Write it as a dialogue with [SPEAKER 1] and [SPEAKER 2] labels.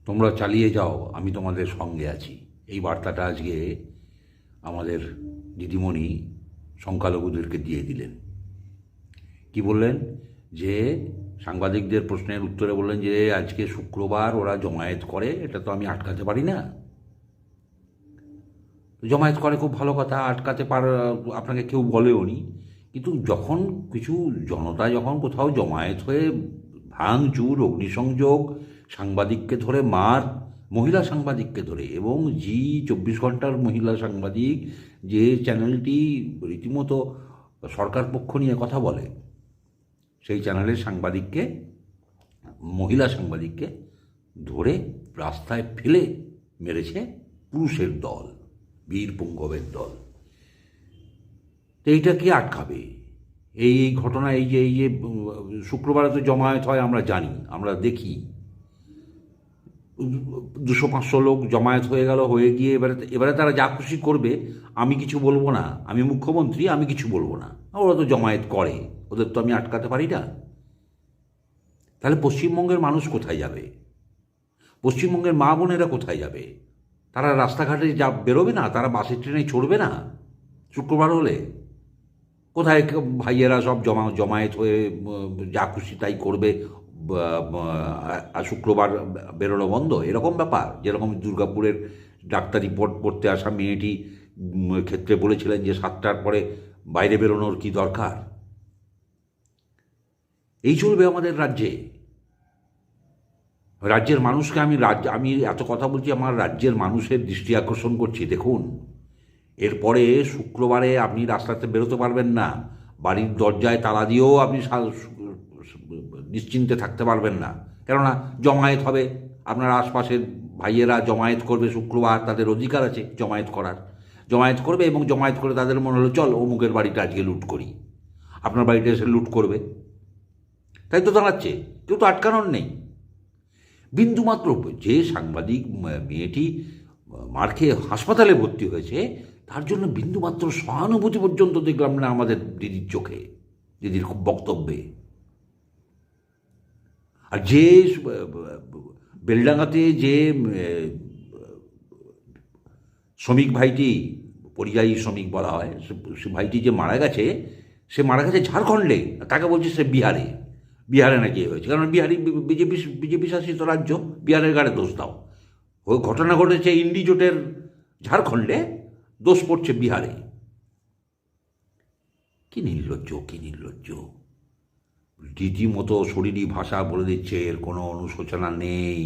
[SPEAKER 1] তোমরা চালিয়ে যাও, আমি তোমাদের সঙ্গে আছি। এই বার্তাটা আজকে আমাদের দিদিমণি সংখ্যালঘুদেরকে দিয়ে দিলেন। কি বললেন? যে সাংবাদিকদের প্রশ্নের উত্তরে বললেন যে আজকে শুক্রবার ওরা জমায়েত করে, এটা তো আমি আটকাতে পারি না। জমায়েত করে খুব ভালো কথা, আটকাতে আপনাকে কেউ বলেও নি। কিন্তু যখন কিছু জনতা যখন কোথাও জমায়েত হয়ে ভাঙচুর, অগ্নিসংযোগ, সাংবাদিককে ধরে মার, মহিলা সাংবাদিককে ধরে, এবং 24 ঘন্টার মহিলা সাংবাদিক, যে চ্যানেলটি রীতিমতো সরকার পক্ষ নিয়ে কথা বলে, সেই চ্যানেলের সাংবাদিককে, মহিলা সাংবাদিককে ধরে রাস্তায় ফেলে মেরেছে পুরুষের দল, বীর পুঙ্গবের দল। তো এইটা কি আটকাবে? এই এই ঘটনা, এই যে শুক্রবারে তো জমায়েত হয়, আমরা জানি, আমরা দেখি। 200-500 লোক জমায়েত হয়ে গেল, হয়ে গিয়ে এবারে তারা যা খুশি করবে, আমি কিছু বলবো না, আমি মুখ্যমন্ত্রী, আমি কিছু বলবো না। ওরা তো জমায়েত করে, ওদের তো আমি আটকাতে পারি না। তাহলে পশ্চিমবঙ্গের মানুষ কোথায় যাবে? পশ্চিমবঙ্গের মা বোনেরা কোথায় যাবে? তারা রাস্তাঘাটে বেরোবে না? তারা বাসে ট্রেনে চড়বে না শুক্রবার হলে? কোথায় ভাইয়েরা সব জমায়েত হয়ে যা খুশি তাই করবে, আর শুক্রবার বেরোনো বন্ধ, এরকম ব্যাপার? যেরকম দুর্গাপুরের ডাক্তারি পড়তে আসা মেয়েটি ক্ষেত্রে বলেছিলেন যে 7টার পরে বাইরে বেরোনোর কি দরকার? এই চলবে আমাদের রাজ্যে? রাজ্যের মানুষকে আমি এত কথা বলছি, আমার রাজ্যের মানুষের দৃষ্টি আকর্ষণ করছি। দেখুন, এরপরে শুক্রবারে আপনি রাস্তাতে বেরোতে পারবেন না, বাড়ির দরজায় তালা দিয়েও আপনি নিশ্চিন্তে থাকতে পারবেন না। কেননা জমায়েত হবে, আপনার আশপাশের ভাইয়েরা জমায়েত করবে শুক্রবার, তাদের অধিকার আছে জমায়েত করার। জমায়েত করবে এবং জমায়েত করে তাদের মনে হলো চল অমুকের বাড়িটা আজকে লুট করি, আপনার বাড়িটা এসে লুট করবে। তাই তো দাঁড়াচ্ছে, কেউ তো আটকানোর নেই বিন্দুমাত্র। যে সাংবাদিক মেয়েটি মার খেয়ে হাসপাতালে ভর্তি হয়েছে, তার জন্য বিন্দুমাত্র সহানুভূতি পর্যন্ত দেখলাম না আমাদের দিদির চোখে, দিদির খুব বক্তব্যে। আর যে বেলডাঙ্গাতে যে শ্রমিক ভাইটি, পরিযায়ী শ্রমিক বলা হয়, সে ভাইটি যে মারা গেছে, সে মারা গেছে ঝাড়খণ্ডে, তাকে বলছে সে বিহারে। বিহারে নাকি হয়েছে, কারণ বিহারি বিজেপি শাসিত রাজ্য, বিহারের গাড়ে দোষ দাও। ওই ঘটনা ঘটেছে ইন্ডিজোটের ঝাড়খণ্ডে, দোষ পড়ছে বিহারে। কি নির্লজ্জ, কি নির্লজ্জ! রীতিমতো শরীরী ভাষা বলে দিচ্ছে, এর কোনো অনুশোচনা নেই।